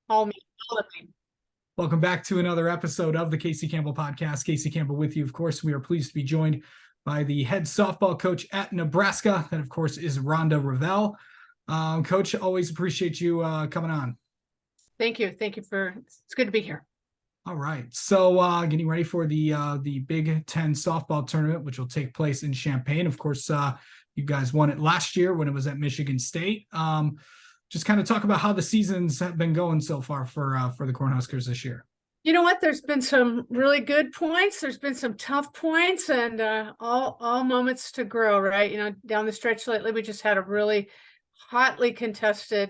Call me. Call me. Welcome back to another episode of the Casey Campbell Podcast. Casey Campbell with you. Of course, we are pleased to be joined by the head softball coach at Nebraska. That, of course, is Rhonda Revelle. Coach, always appreciate you coming on. Thank you. It's good to be here. All right. So getting ready for the Big Ten softball tournament, which will take place in Champaign. Of course, you guys won it last year when it was at Michigan State. Just kind of talk about how the seasons have been going so far for the Cornhuskers this year. You know what? There's been some really good points. There's been some tough points, and all moments to grow. Right? Down the stretch lately, we just had a really hotly contested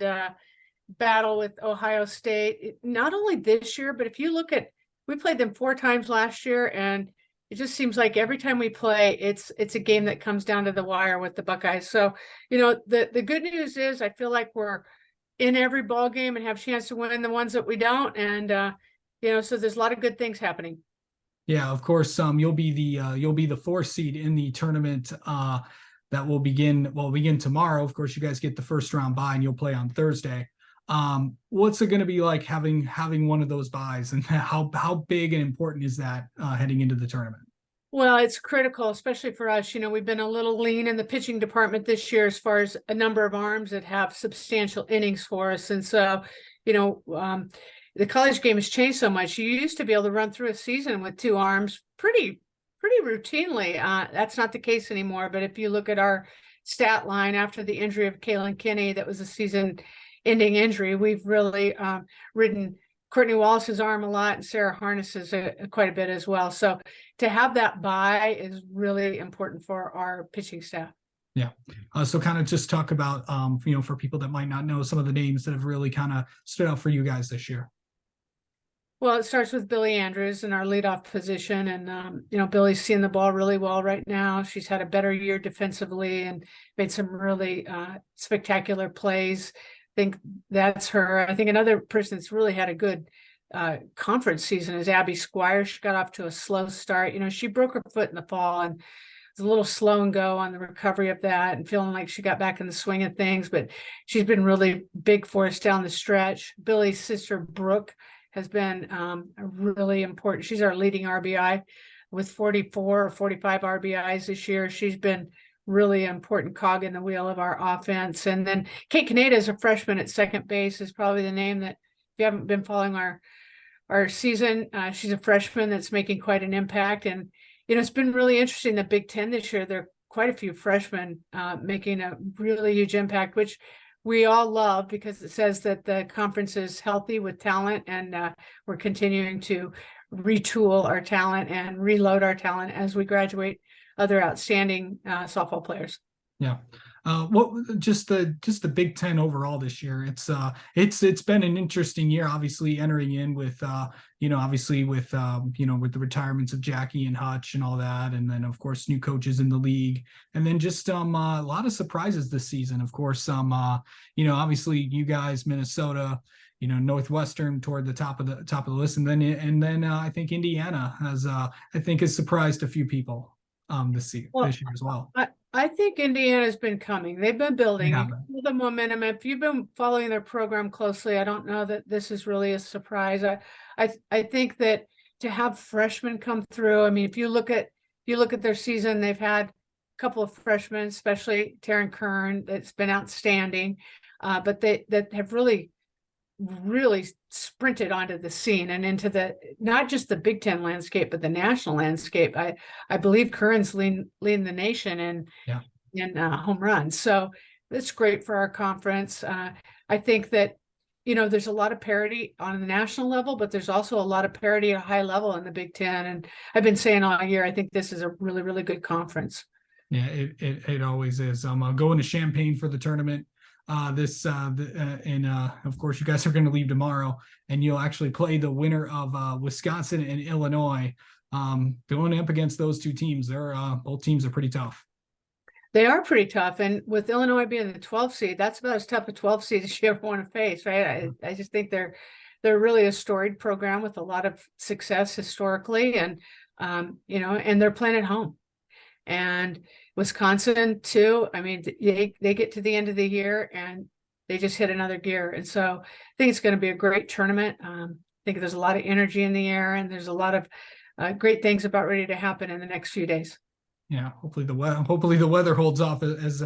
battle with Ohio State. Not only this year, but if you look at, we played them 4 times last year, and it just seems like every time we play, it's a game that comes down to the wire with the Buckeyes. So, the good news is I feel like we're in every ball game and have a chance to win the ones that we don't. And, so there's a lot of good things happening. Yeah, of course. You'll be the 4th seed in the tournament that will begin tomorrow. Of course, you guys get the first round bye and you'll play on Thursday. What's it going to be like having one of those buys, and how big and important is that heading into the tournament? Well, it's critical, especially for us. We've been a little lean in the pitching department this year as far as a number of arms that have substantial innings for us. And so, the college game has changed so much. You used to be able to run through a season with 2 arms pretty routinely. That's not the case anymore. But if you look at our stat line after the injury of Kaylin Kinney, that was a season-ending injury, we've really ridden Courtney Wallace's arm a lot, and Sarah Harness's quite a bit as well. So to have that bye is really important for our pitching staff. Yeah. So kind of just talk about, for people that might not know, some of the names that have really kind of stood out for you guys this year. Well, it starts with Billy Andrews in our leadoff position. And, Billy's seeing the ball really well right now. She's had a better year defensively and made some really spectacular plays. I think that's her. I think another person that's really had a good conference season is Abby Squire. She got off to a slow start. She broke her foot in the fall and was a little slow and go on the recovery of that, and feeling like she got back in the swing of things. But she's been really big for us down the stretch. Billy's sister, Brooke, has been really important. She's our leading RBI with 44 or 45 RBIs this year. She's been really important cog in the wheel of our offense. And then Kate Kaneda is a freshman at second base, is probably the name that, if you haven't been following our season, she's a freshman that's making quite an impact. And, it's been really interesting, the Big Ten this year. There are quite a few freshmen making a really huge impact, which we all love because it says that the conference is healthy with talent, and we're continuing to retool our talent and reload our talent as we graduate other outstanding softball players. Yeah. What just the Big Ten overall this year? It's been an interesting year, obviously entering in with with the retirements of Jackie and Hutch and all that, and then of course new coaches in the league, and then just a lot of surprises this season. Of course, obviously you guys, Minnesota, Northwestern toward the top of the list, and then I think Indiana has surprised a few people this year as well. I think Indiana's been coming. They've been building the momentum. If you've been following their program closely, I don't know that this is really a surprise. I think that to have freshmen come through, I mean, if you look at their season, they've had a couple of freshmen, especially Taryn Kern, that's been outstanding, but that have really sprinted onto the scene and into not just the Big Ten landscape, but the national landscape. I believe Curran's leading the nation in home runs. So that's great for our conference. I think that, there's a lot of parity on the national level, but there's also a lot of parity at a high level in the Big Ten. And I've been saying all year, I think this is a really, really good conference. Yeah, it always is. I'm going to Champaign for the tournament. Of course you guys are going to leave tomorrow, and you'll actually play the winner of Wisconsin and Illinois. Going up against those two teams, both teams are pretty tough. They are pretty tough, and with Illinois being the 12th seed, that's about as tough a 12th seed as you ever want to face, right? I just think they're really a storied program with a lot of success historically, and and they're playing at home. And Wisconsin too. I mean, they get to the end of the year and they just hit another gear. And so I think it's going to be a great tournament. I think there's a lot of energy in the air, and there's a lot of great things about ready to happen in the next few days. Yeah, hopefully the weather holds off as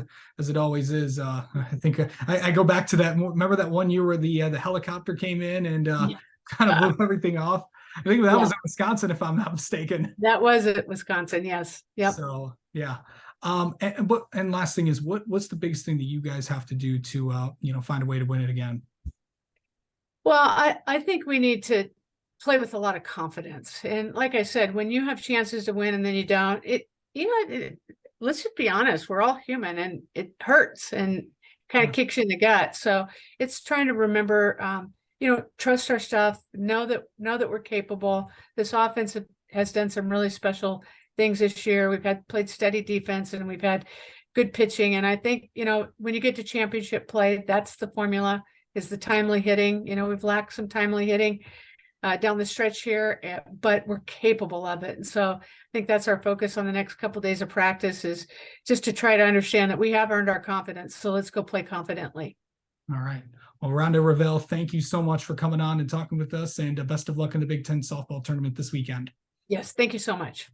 it always is. I think I go back to that. Remember that one year where the helicopter came in and kind of blew everything off. I think that was in Wisconsin, if I'm not mistaken. That was at Wisconsin. Yes. Yep. So yeah. And last thing is, what's the biggest thing that you guys have to do to find a way to win it again? Well, I think we need to play with a lot of confidence. And like I said, when you have chances to win and then you don't, let's just be honest, we're all human, and it hurts and kind of kicks you in the gut. So it's trying to remember, trust our stuff, know that we're capable. This offense has done some really special things this year. We've played steady defense, and we've had good pitching. And I think, when you get to championship play, that's the formula, is the timely hitting. We've lacked some timely hitting down the stretch here, but we're capable of it. And so I think that's our focus on the next couple of days of practice, is just to try to understand that we have earned our confidence. So let's go play confidently. All right. Well, Rhonda, Revelle, thank you so much for coming on and talking with us, and best of luck in the Big Ten softball tournament this weekend. Yes. Thank you so much.